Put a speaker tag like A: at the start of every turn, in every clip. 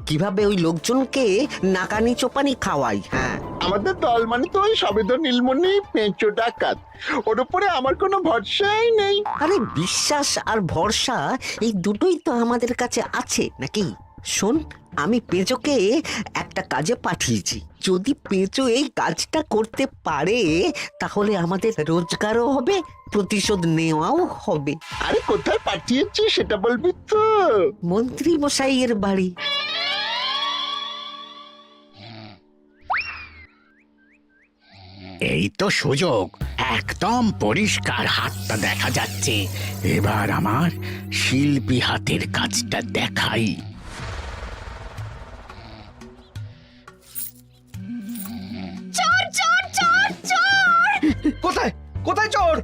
A: কিভাবে ওই লোকজনকে নাকানি চোপানি খাওয়াই। হ্যাঁ,
B: আমাদের দল মানে তো ওই সবেদ নীলমণি পেঁচো ডাকাত, ওর উপরে আমার কোনো ভরসাই নেই।
A: আরে বিশ্বাস আর ভরসা এই দুটোই তো আমাদের কাছে আছে নাকি? শোন, আমি পেঁচোকে একটা কাজে পাঠিয়েছি। যদি পেঁচো এই কাজটা করতে পারে তাহলে আমাদের রোজগারও হবে, প্রতিশোধ নেওয়াও হবে।
B: আরে কোথায় পাঠিয়েছি সেটা বলবি তো?
A: মন্ত্রী মশাইয়ের বাড়ি।
C: এই তো সুযোগ, একদম পরিষ্কার হাতটা দেখা যাচ্ছে। এবার আমার শিল্পী হাতের কাজটা দেখাই।
D: চোর চোর চোর চোর!
E: কোথায় কোথায় চোর?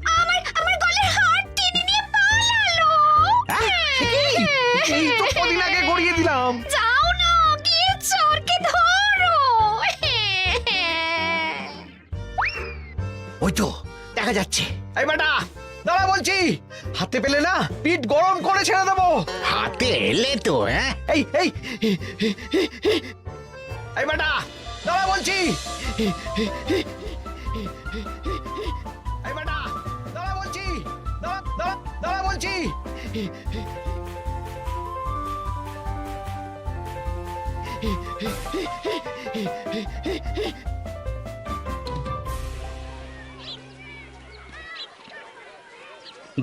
D: আমার গলার হার টেনে নিয়ে পালালো।
E: এই তো কদিন আগে গড়িয়ে দিলাম।
D: যাও না, গিয়ে চোরকে ধরো।
E: ওই তো দেখা যাচ্ছে। এই বেটা দাঁড়া বলছি, হাতে পেলে না পিঠ গরম করে ছেড়ে দেবো।
C: হাতে এলে তো
E: এই এই এই বেটা দাঁড়া বলছি। এই বেটা দাঁড়া বলছি, দাঁড়া বলছি।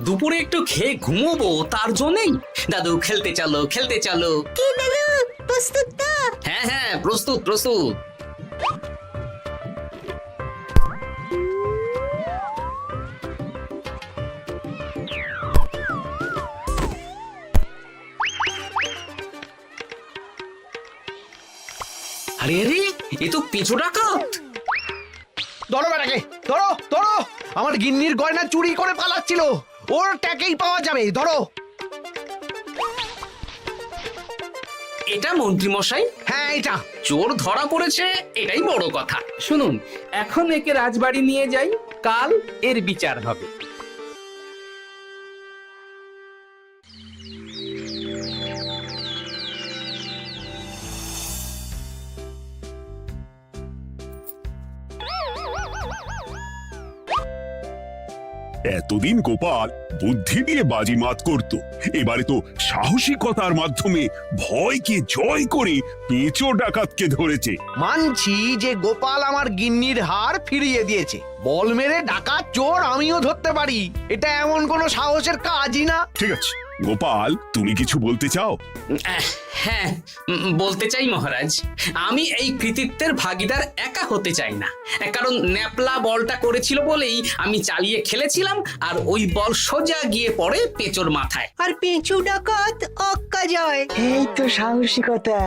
F: দুপুরে একটু খেয়ে ঘুমোবো, তার জন্যই। দাদু খেলতে চলো, খেলতে চলো।
D: কি দাদু, প্রস্তুত তো?
F: হ্যাঁ হ্যাঁ, প্রস্তুত প্রস্তুত। আরে আরে, এ তো পিছু ডাকাত।
E: ধরো বেটাকে, ধরো ধরো। আমার গিন্নির গয়না চুরি করে পালাচ্ছিল, ওর ট্যাকেই পাওয়া যাবে। ধরো।
F: এটা মন্ত্রী মশাই,
E: হ্যাঁ এটা।
F: চোর ধরা পড়েছে, এটাই বড় কথা।
G: শুনুন, এখন একে রাজবাড়ি নিয়ে যাই, কাল এর বিচার হবে।
H: এতদিন গোপাল বুদ্ধি দিয়ে বাজিমাত করত, এবারে তো সাহসিকতার মাধ্যমে ভয়কে জয় করে পেঁচো ডাকাতকে ধরেছে।
E: মানছি যে গোপাল আমার গিন্নির হার ফিরিয়ে দিয়েছে। বল মেরে ডাকাত চোর আমিও ধরতে পারি, এটা এমন কোনো সাহসের কাজই না।
H: ঠিক আছে গোপাল, তুমি কিছু বলতে চাও?
F: হ্যাঁ, বলতে চাই মহারাজ, আমি এই কৃতিত্বের ভাগীদার একা হতে চাই না। কারণ ন্যাপলা বলটা করেছিল বলেই আমি চালিয়ে খেলেছিলাম, আর ওই বল সোজা গিয়ে পড়ে পেঁচোর মাথায়।
A: আর পেঁচু ডাকাত অক্কা যায়।
I: এই তো সাহসিকতা,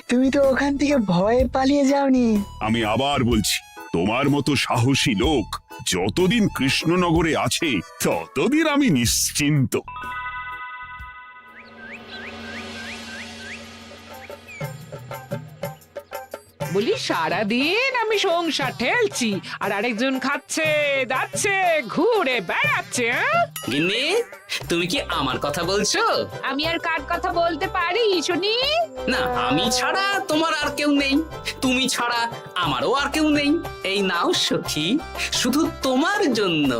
I: তুমি তো ওখান থেকে ভয়ে পালিয়ে যাওনি।
H: আমি আবার বলছি, তোমার মতো সাহসী লোক যতদিন কৃষ্ণনগরে আছে ততদিন আমি নিশ্চিন্ত।
J: বলি সারাদিন আমি সংসার ঠেলছি আর আরেকজন খাচ্ছে যাচ্ছে ঘুরে বেড়াচ্ছে।
F: গিন্নি, তুমি কি আমার কথা বলছো?
J: আমি আর কার কথা বলতে পারি শুনি?
F: না, আমি ছাড়া তোমার আর কেউ নেই, তুমি ছাড়া আমারও আর কেউ নেই। এই নাও সখী, শুধু তোমার জন্য।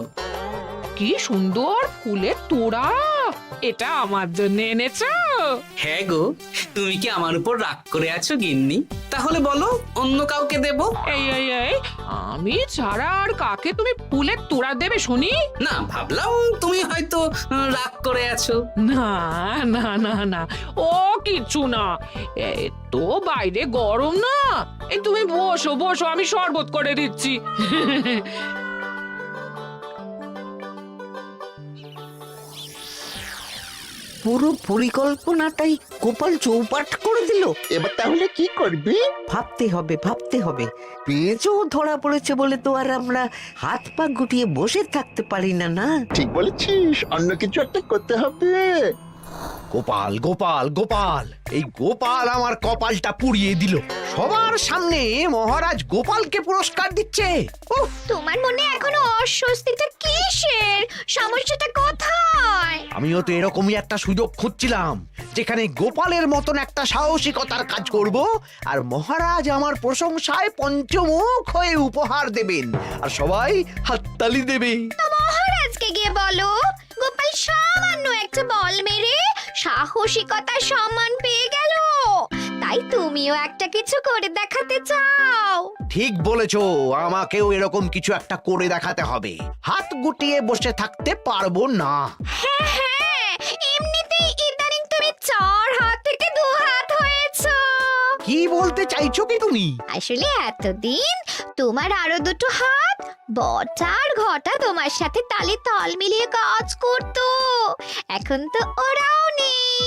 J: কি সুন্দর ফুলের তোড়া, এটা আমার জন্য এনেছো?
F: হ্যাঁ গো, তুমি কি আমার উপর রাগ করে আছো গিন্নি? তাহলে বলো, অন্য কাউকে দেব?
J: এই এই এই, আমি ছাড়া আর কাকে তুমি ফুলের তোড়া দেবে শুনি?
F: না, ভাবলাম তুমি হয়তো রাগ করে আছো।
J: না না না না, ও কিচ্ছু না। এই তো বাইরে গরম না, এই তুমি বসো বসো, আমি শরবত করে দিচ্ছি।
A: পুরো পরিকল্পনাটাই গোপাল চৌপাট করে দিল।
B: এবার তাহলে কি করবি?
A: ভাবতে হবে, ভাবতে হবে। পেঁচো ধরা পড়েছে বলে তো আর আমরা হাত পা গুটিয়ে বসে থাকতে পারি না। না,
B: ঠিক বলেছিস, অন্য কিছু একটা করতে হবে।
E: গোপাল গোপাল গোপাল, এই গোপাল আমার কপালটা পুড়িয়ে দিল। সবার সামনে মহারাজ গোপালকে পুরস্কার দিচ্ছে। উফ,
D: তোমার মনে এখনো অস্বস্তিটা কিসের? সমস্যাটা কোথায়?
E: আমিও তো এরকমই একটা সুযোগ খুঁজছিলাম, যেখানে গোপালের মতন একটা সাহসিকতার কাজ করব, আর মহারাজ আমার প্রশংসায় পঞ্চমুখ হয়ে উপহার দেবেন, আর সবাই হাততালি দেবে।
D: তো মহারাজকে গিয়ে বলো, গোপাল সামান্য একটা বল মেরে সাহসিকতার সম্মান পেয়ে গেল, তাই তুমিও একটা কিছু করে দেখাতে চাও।
E: ঠিক বলেছো, আমাকেও এরকম কিছু একটা করে দেখাতে হবে। হাত গুটিয়ে বসে থাকতে পারবো না।
D: হ্যাঁ হ্যাঁ, এমনিতেই ইদানিং তুমি 4 হাত থেকে 2 হাত হয়েছো।
E: কি বলতে চাইছো কি তুমি?
D: আসলে এতদিন তোমার আরো 2টো হাত বটা আর ঘটা তোমার সাথে তালে তাল মিলিয়ে কাজ করতো, এখন তো ওরাও নেই।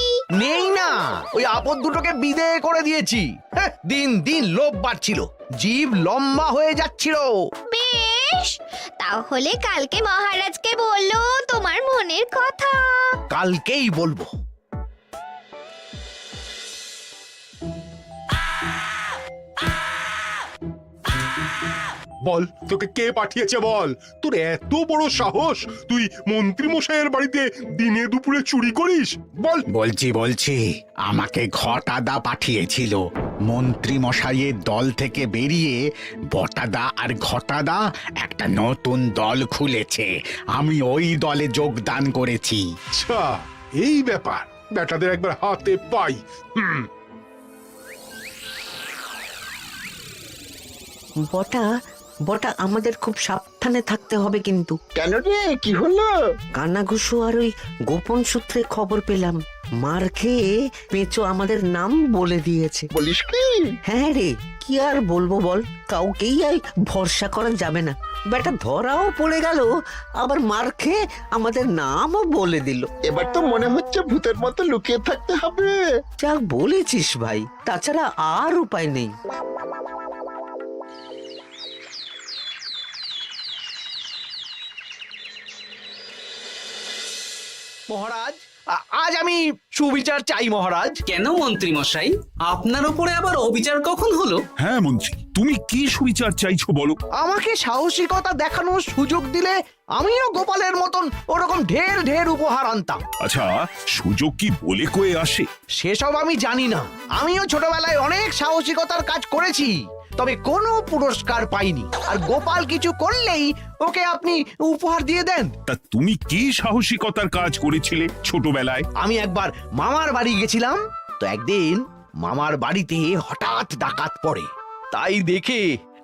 E: নেই না, ওই আপদ দুটোকে বিদেয় করে দিয়েছি। হ্যাঁ, দিন দিন লোভ বাড়ছিল, জীব লম্বা হয়ে যাচ্ছিল।
D: বেশ, তাহলে কালকে মহারাজকে বললো তোমার মনের কথা।
E: কালকেই বলবো।
K: বল, তোকে কে পাঠিয়েছে বল? তোর এত বড় সাহস, তুই মন্ত্রী মশাইয়ের বাড়িতে দিনে দুপুরে চুরি করিস? বল।
C: বলছি আমাকে ঘটাদা পাঠিয়েছিল। মন্ত্রী মশাইয়ের দল থেকে বেরিয়ে বটাদা আর ঘটাদা একটা নতুন দল খুলেছে, আমি ওই দলে যোগদান করেছি।
K: আচ্ছা, এই ব্যাপার। বেটাদের একবার হাতে পাই।
A: বটা বটা আমাদের খুব সাবধানে থাকতে হবে কিন্তু।
B: কেন রে, কি হলো?
A: কানাঘুষো আর ওই গোপন সূত্রে খবর পেলাম, মার খেয়ে পেঁচো আমাদের নাম বলে দিয়েছে।
B: বলিস কি?
A: হ্যাঁ রে, কি আর বলবো বল, কাউকেই আর ভরসা করা যাবে না। বেটা ধরাও পড়ে গেল, আবার মার খেয়ে আমাদের নামও বলে দিল।
B: এবার তো মনে হচ্ছে ভূতের মতো লুকিয়ে থাকতে হবে।
A: যা বলেছিস ভাই, তাছাড়া আর উপায় নেই।
E: মহারাজ, আজ আমি সুবিচার চাই মহারাজ।
F: কেন মন্ত্রী মশাই, আপনার উপরে আবার অবিচার কখন হলো?
H: হ্যাঁ মন্ত্রী, তুমি কি সুবিচার চাইছো বলো?
E: আমাকে সাহসিকতা দেখানোর সুযোগ দিলে আমিও গোপালের মতন ওরকম ঢের ঢের উপহার আনতাম।
H: আচ্ছা, সুযোগ কি বলে কয়ে আসে?
E: সেসব আমি জানি না। আমিও ছোটবেলায় অনেক সাহসিকতার কাজ করেছি, তবে কোনো পুরস্কার পাইনি। আর গোপাল কিছু করলেই ওকে আপনি উপহার দিয়ে দেন।
H: তা তুমি কি সাহসিকতার কাজ করেছিলে ছোটবেলায়?
E: আমি একবার মামার বাড়ি গেছিলাম, তো একদিন মামার বাড়িতে হঠাৎ ডাকাত পড়ে। তাই দেখে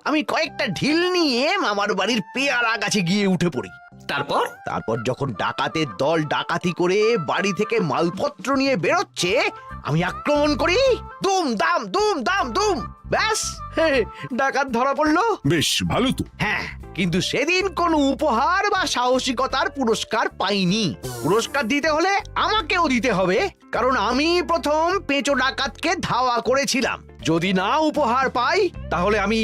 E: আমি কয়েকটা ঢিল নিয়ে মামার বাড়ির পেয়ারা গাছে গিয়ে উঠে পড়ি। তারপর যখন ডাকাতের দল ডাকাতি করে বাড়ি থেকে মালপত্র নিয়ে বেরোচ্ছে, আমি আক্রমণ করি। দুম দাম দুম দাম দুম, ব্যাস, ডাকাত ধরা পড়লো।
H: বেশ ভালো তো।
E: হ্যাঁ, কিন্তু সেদিন কোনো উপহার বা সাহসিকতার পুরস্কার পাইনি। পুরস্কার দিতে হলে আমাকেও দিতে হবে, কারণ আমি প্রথম পেঁচো ডাকাতকে ধাওয়া করেছিলাম। যদি না উপহার পাই তাহলে আমি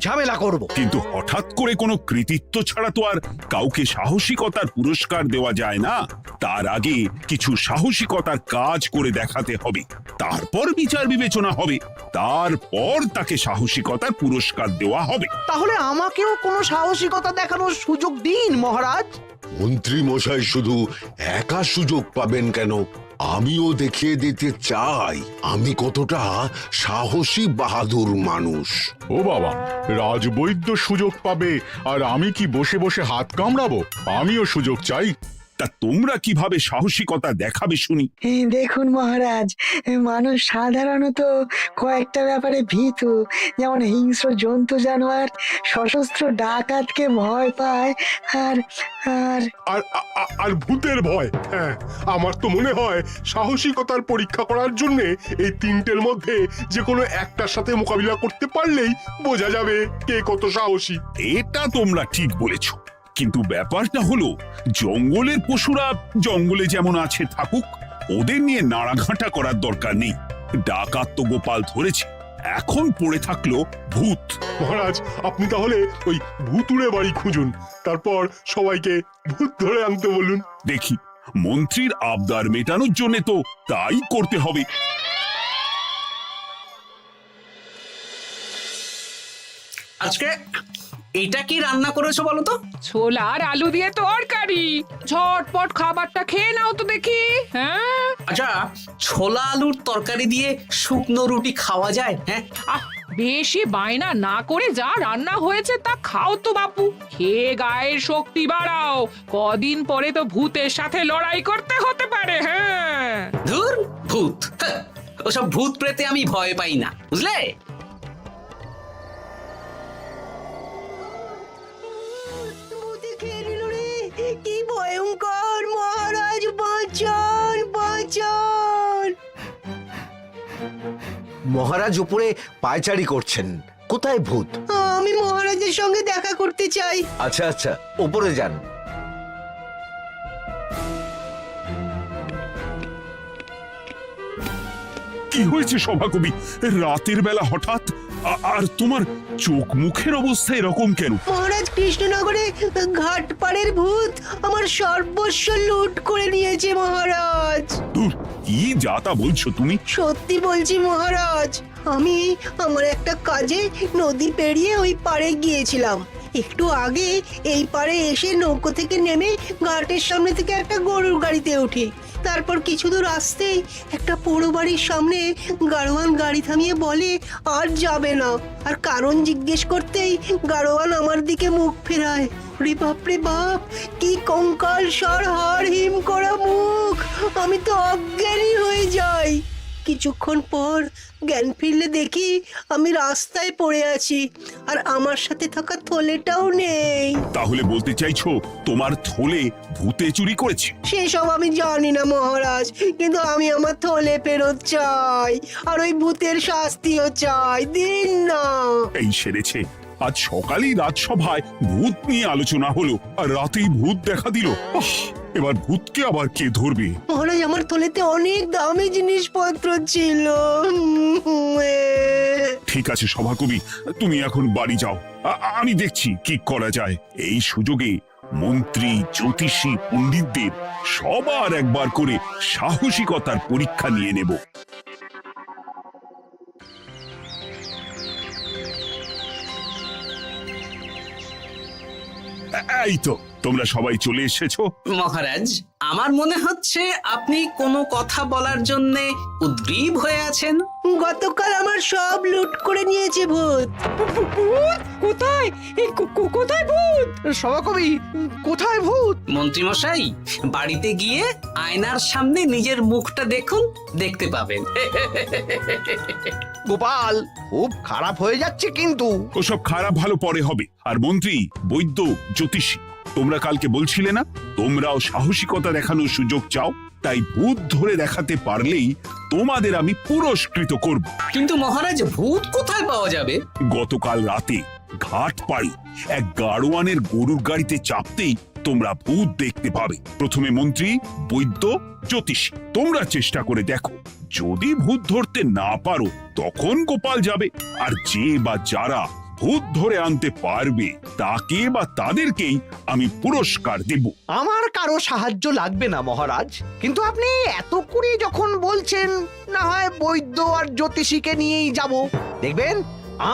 E: ঝামেলা করব।
H: কিন্তু হঠাৎ করে কোনো কৃতিত্ব ছাড়া তো আর কাউকে সাহসিকতার পুরস্কার দেওয়া যায় না। তার আগে কিছু সাহসিকতার কাজ করে দেখাতে হবে, তারপর বিচার বিবেচনা হবে, তারপর তাকে সাহসিকতার পুরস্কার দেওয়া হবে।
E: তাহলে আমাকেও কোনো সাহসিকতা দেখানোর সুযোগ দিন মহারাজ।
L: মন্ত্রী মশাই শুধু একা সুযোগ পাবেন কেন, আমিও দেখিয়ে দিতে চাই আমি কতটা সাহসী বাহাদুর মানুষ।
K: ও বাবা, রাজবৈদ্য সুযোগ পাবে আর আমি কি বসে বসে হাত কামড়াবো? আমিও সুযোগ চাই।
H: তা তোমরা কিভাবে সাহসিকতা দেখাবে শুনি?
I: দেখুন মহারাজ, মানুষ সাধারণত কয়েকটা ব্যাপারে ভীতু, যেমন হিংস্র জন্তু জানোয়ার, সশস্ত্র ডাকাতকে ভয় পায়, আর আর
K: আর আর ভূতের ভয়। হ্যাঁ, আমার তো মনে হয় সাহসিকতার পরীক্ষা করার জন্য এই তিনটের মধ্যে যে কোনো একটার সাথে মোকাবিলা করতে পারলেই বোঝা যাবে কে কত সাহসী।
H: এটা তোমরা ঠিক বলেছ, কিন্তু ব্যাপারটা হলো জঙ্গলের পশুরা জঙ্গলে যেমন আছে থাকুক, ওদের নিয়ে নাড়াঘাটা করার দরকার নেই। ডাকাত তো গোপাল ধরেছে, এখন পড়ে থাকলো ভূত।
K: মহারাজ, আপনি তাহলে ওই ভূতুড়ে বাড়ি খুঁজুন, তারপর সবাইকে ভূত ধরে আনতে বলুন।
H: দেখি মন্ত্রীর আবদার মেটানোর জন্য তো তাই করতে হবে।
F: আজকে এটা কি রান্না করেছো বলো তো?
J: ছোলা আর আলু দিয়ে তরকারি, ঝটপট খাবারটা খেয়ে নাও তো দেখি। হ্যাঁ,
F: আচ্ছা, ছোলা আলুর তরকারি দিয়ে শুকনো রুটি খাওয়া যায়? হ্যাঁ,
J: আহ বেশি বায়না না করে যা রান্না হয়েছে তা খাও তো বাপু, খেয়ে গায়ের শক্তি বাড়াও। কদিন পরে তো ভূতের সাথে লড়াই করতে হতে পারে। হ্যাঁ,
F: ধুর ভূত, হ্যাঁ, ওসব ভূত প্রেতে আমি ভয় পাই না, বুঝলে?
A: কি ভয়ঙ্কর! মহারাজ বাঁচান, বাঁচান!
E: মহারাজ উপরে পায়চারি করছেন, কোথায় ভূত?
A: আমি মহারাজের সঙ্গে দেখা করতে চাই।
E: আচ্ছা আচ্ছা, উপরে যান।
H: কি হয়েছে সভাকবি? রাতের বেলা হঠাৎ আর তোমার চোখ মুখের অবস্থা এরকম কেন?
A: মহারাজ, কৃষ্ণনগরে ঘাটপাড়ের ভূত আমার সর্বস্ব লুট করে নিয়েছে মহারাজ।
H: দূর, কি যা তা বলছো তুমি?
A: সত্যি বলছি মহারাজ, আমি আমার একটা কাজে নদী পেরিয়ে ওই পাড়ে গিয়েছিলাম। একটু আগে এই পাড়ে এসে নৌকো থেকে নেমে ঘাটের সামনে থেকে একটা গরুর গাড়িতে উঠি। তারপর কিছু দূর আসতেই একটা পোড়ো বাড়ির সামনে গাড়োয়ান গাড়ি থামিয়ে বলে আর যাবে না। আর কারণ জিজ্ঞেস করতেই গাড়োয়ান আমার দিকে মুখ ফেরায়। রে বাপ রে বাপ, কি কঙ্কাল সার হাড় হিম করা মুখ! আমি তো অজ্ঞানী হয়ে যাই। কিছুক্ষণ পর জ্ঞান ফিরলে দেখি আমি রাস্তায় পড়ে আছি, আর আমার সাথে থাকা থলেটাও নেই।
H: তাহলে বলতে চাইছো তোমার থলে ভূতে চুরি করেছে?
A: সেসব আমি জানি না মহারাজ, কিন্তু আমি আমার থলে ফেরত চাই, আর ওই ভূতের শাস্তিও চাই। দিন না।
H: এই সেরেছে, আজ সকালেই রাজসভায় ভূত নিয়ে আলোচনা হলো, আর রাতেই ভূত দেখা দিল। এবার ভূতকে আবার কে ধরবে?
A: মহারাজ, আমার থলেতে অনেক দামি জিনিসপত্র ছিল।
H: ঠিক আছে সভাকবি, তুমি এখন বাড়ি যাও, আমি দেখছি কি করা যায়। এই সুযোগে মন্ত্রী, জ্যোতিষী, পণ্ডিতদের সবার একবার করে সাহসিকতার পরীক্ষা নিয়ে নেব। এই তো তোমরা সবাই চলে এসেছো।
F: মহারাজ, আমার মনে হচ্ছে আপনি কোনো কথা বলার জন্য উদ্গ্রীব হয়ে আছেন।
A: গতকাল আমার সব লুট করে নিয়েছে ভূত।
J: কোথায়? কোথায় ভূত?
E: সভাকবি, কোথায় ভূত?
F: মন্ত্রী মশাই, বাড়িতে গিয়ে আয়নার সামনে নিজের মুখটা দেখুন, দেখতে পাবেন।
E: গোপাল, খুব খারাপ হয়ে যাচ্ছে কিন্তু।
H: ওসব খারাপ ভালো পরে হবে। আর মন্ত্রী, বৈদ্য, জ্যোতিষী, তোমরা কালকে বলছিলে না তোমরাও সাহসিকতা দেখানোর সুযোগ চাও? তাই ভূত ধরে দেখাতে পারলেই তোমাদের আমি পুরস্কৃত করব।
F: কিন্তু মহারাজ, ভূত কোথায় পাওয়া যাবে?
H: গতকাল রাতে ঘাট পাড়ি এক গাড়োয়ানের গরুর গাড়িতে চাপতেই তোমরা ভূত দেখতে পাবে। প্রথমে মন্ত্রী, বৈদ্য, জ্যোতিষী, তোমরা চেষ্টা করে দেখো। যদি ভূত ধরতে না পারো তখন গোপাল যাবে, আর যে বা যারা ভূত ধরে আনতে পারবে তাকে বা তাদেরকেই আমি পুরস্কার দেব।
E: আমার কারো সাহায্য লাগবে না মহারাজ, কিন্তু আপনি এত করে যখন বলছেন, না হয় বৈদ্য আর জ্যোতিষীকে নিয়েই যাব। দেখবেন,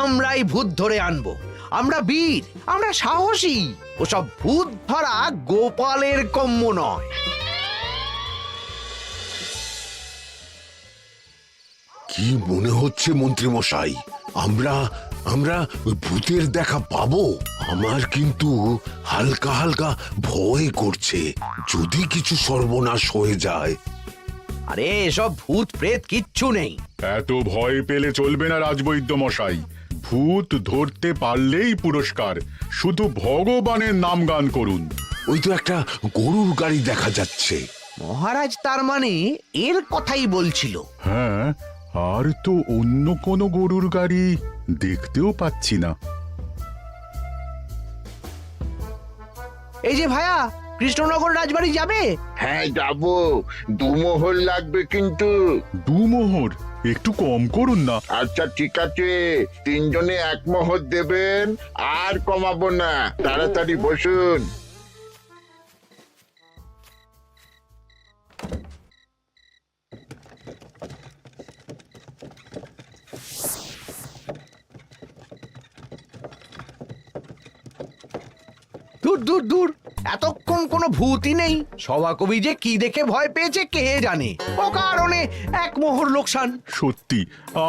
E: আমরাই ভূত ধরে আনবো। আমরা বীর, আমরা সাহসী। ওসব ভূত ধরা গোপালের কম্য নয়।
L: কি মনে হচ্ছে মন্ত্রী মশাই, আমরা আমরা ভূতের দেখা পাবো? আমার কিন্তু হালকা হালকা ভয় করছে, যদি কিছু সর্বনাশ হয়ে যায়।
E: আরে এসব ভূত প্রেত কিচ্ছু নেই।
K: এত ভয় পেলে চলবে না রাজবৈদ্য মশাই। ভূত ধরতে পারলেই পুরস্কার, শুধু ভগবানের নাম গান করুন।
L: ওই তো একটা গরুর গাড়ি দেখা যাচ্ছে।
E: মহারাজ তার মানে এর কথাই বলছিল।
K: হ্যাঁ, আর তো অন্য কোনো গরুর গাড়ি দেখতেও পাচ্ছি না।
E: এই যে ভায়া, কৃষ্ণনগর রাজবাড়ি যাবে?
B: হ্যাঁ যাব, 2 মোহর লাগবে কিন্তু।
K: 2 মোহর একটু কম করুন না।
B: আচ্ছা ঠিক আছে, 3 জনে 1 মোহর দেবেন, আর কমাবো না। তাড়াতাড়ি বসুন।
E: দূর দূর এতক্ষণ কোনো ভূতই নেই। সভাকবি যে কি দেখে ভয় পেয়েছে কে জানে। অকারণে এক মোহর লোকসান।
K: সত্যি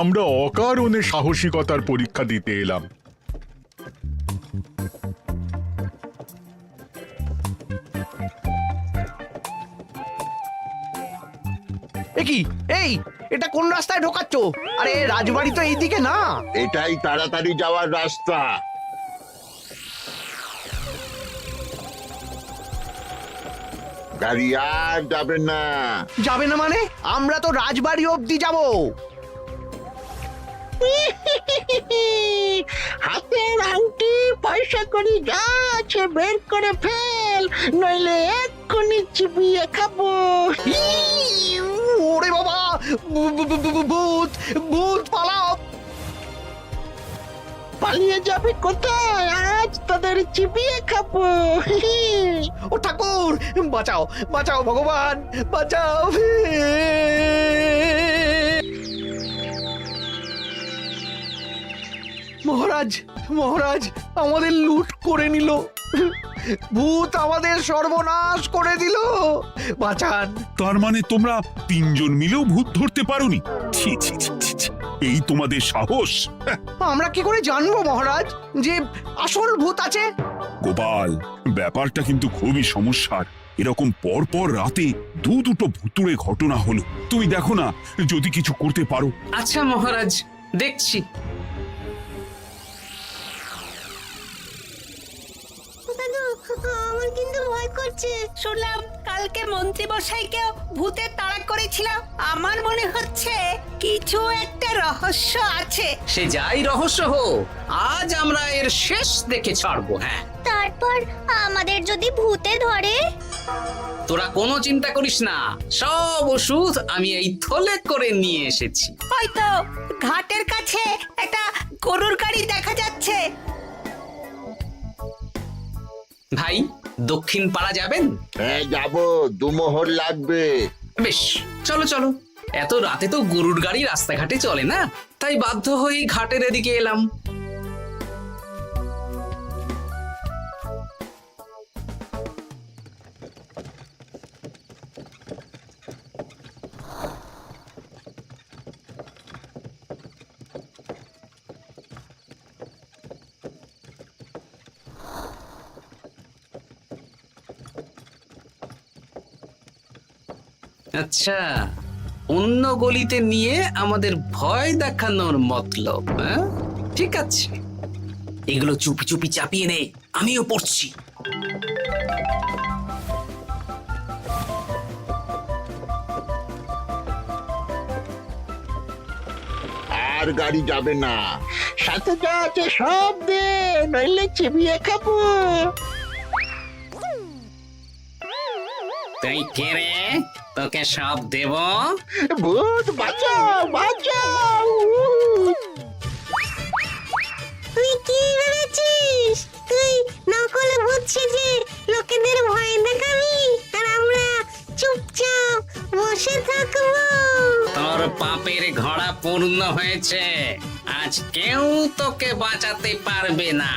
K: আমরা অকারণে সাহসিকতার পরীক্ষা দিতে এলাম।
E: কি এই এটা কোন রাস্তায় ঢোকাচ্ছ? আরে রাজবাড়ি তো এইদিকে না।
B: এটাই তাড়াতাড়ি যাওয়ার রাস্তা। গাড়ি আর যাবে না।
E: যাবে না মানে? আমরা তো রাজবাড়ি অবধি যাব।
B: হাতের আংটি পয়সা করি যা আছে বের করে ফেল, নইলে এক্ষুনি চিবিয়ে খাবো।
E: ওরে বাবা, ভূত ভূত পালাও।
B: পালিয়ে যাবে কোথায়? আজ তাদের চিবিয়ে খাবো।
E: ও ঠাকুর, বাঁচাও বাঁচাও ভগবান বাঁচাও। মহারাজ মহারাজ আমাদের লুট করে নিল। ভূত আমাদের সর্বনাশ করে দিল। বাঁচান।
H: তার মানে তোমরা তিনজন মিলেও ভূত ধরতে পারোনি? ছি ছি ছি ছি ছি। এই তোমাদের সাহস!
E: আমরা কি করে জানবো মহারাজ যে আসল ভূত আছে?
H: গোপাল, ব্যাপারটা কিন্তু খুবই সমস্যার। এরকম পর পর রাতে দুটো ভুতুড়ে ঘটনা হলো। তুমি দেখো না যদি কিছু করতে পারো।
F: আচ্ছা মহারাজ, দেখছি।
D: আমার কিন্তু ভয় করছে। শুনলাম কালকে মন্ত্রী মশাইকেও ভূতে তাড়া করেছিল। আমার মনে হচ্ছে কিছু একটা রহস্য আছে।
F: সে যাই রহস্য হোক, আজ আমরা এর শেষ দেখে ছাড়বো। হ্যাঁ,
D: তারপর আমাদের যদি ভূতে ধরে?
F: তোরা কোনো চিন্তা করিস না, সব ওষুধ আমি এই থলে করে নিয়ে এসেছি।
D: হয়তো ঘাটের কাছে একটা গরুর গাড়ি দেখা যাচ্ছে।
F: ভাই, দক্ষিণ পাড়া যাবেন?
B: হ্যাঁ যাবো, দুমোহর লাগবে।
F: বেশ, চলো চলো। এত রাতে তো গরুর গাড়ি রাস্তাঘাটে চলে না, তাই বাধ্য হয়ে ঘাটের এদিকে এলাম। আচ্ছা, অন্য গলিতে নিয়ে আমাদের ভয় দেখানোর মতলব? হ্যাঁ, ঠিক আছে, এগুলো চুপি চুপি চাপিয়ে নে, আমিও পড়ছি।
B: আর গাড়ি যাবে না। সাথে যা আছে সব দে, নইলে চিবিয়ে খাবো।
F: তুই কে রে? তোকে সব দেব?
B: ভূত বাঁচাও বাঁচাও।
D: তুই কি ভেবেছিস? তুই নকল ভূত সেজে লোকেদের ভয় দেখাবি আর আমরা চুপচাপ বসে থাকবো?
F: তোর পাপের ঘোড়া পূর্ণ হয়েছে। আজ কেউ তোকে বাঁচাতে পারবে না।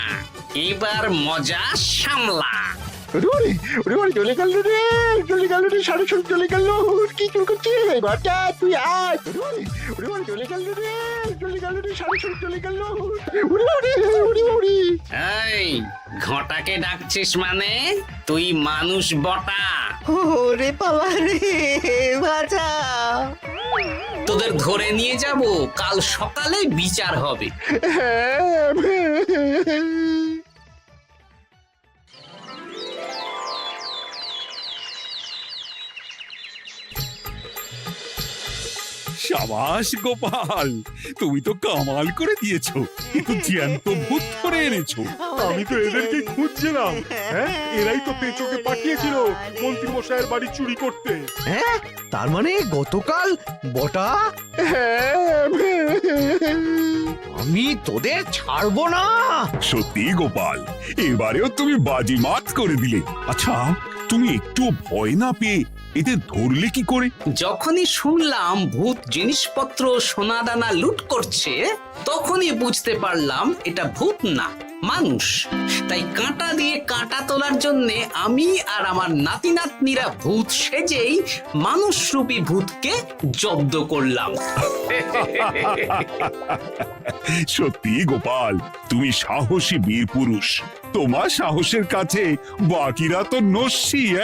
F: এবার মজা সামলা।
B: চলে গেল রে, চলে গেল রে, সাড়ে ছয় চলে গেল। কি চুল করছিস বাচ্চা? তুই আয়। চলে গেল রে, চলে গেল রে, সাড়ে ছয় চলে গেল।
F: এই ঘটাকে ডাকছিস মানে? তুই মানুষ বটা।
A: ওরে বাবা রে, বাঁচা!
F: তোদের ধরে নিয়ে যাব, কাল সকালে বিচার হবে।
H: সাবাস গোপাল, তুমি তো কামাল করে দিয়েছো। কিন্তু জ্যান্ত ভূত ধরে এনেছো।
K: আমি তো এদেরকে খুঁজছিলাম। হ্যাঁ, এরাই তো পেঁচোকে পাঠিয়েছিল মন্ত্রী মশাইয়ের বাড়ি চুরি করতে।
E: হ্যাঁ, তার মানে গতকাল বটা। আমি তোদের ছাড়বো না।
H: সত্যি গোপাল, এবারেও তুমি বাজিমাত করে দিলে। আচ্ছা, তুমি একটু ভয় না পেয়ে এদের ধরলে কি করে?
F: যখনই শুনলাম ভূত জিনিসপত্র সোনাদানা লুট করছে, তখনই বুঝতে পারলাম এটা ভূত না, মানুষ। তাই কাঁটা দিয়ে কাঁটা তোলার জন্য আমি আর আমার নাতি নাতনিরা ভূত সেজেই মানুষরূপী ভূতকে জব্দ করলাম।
H: সত্যি গোপাল, তুমি সাহসী বীর পুরুষ। তোমার সাহসের কাছে বাকিরা তো নস্যি।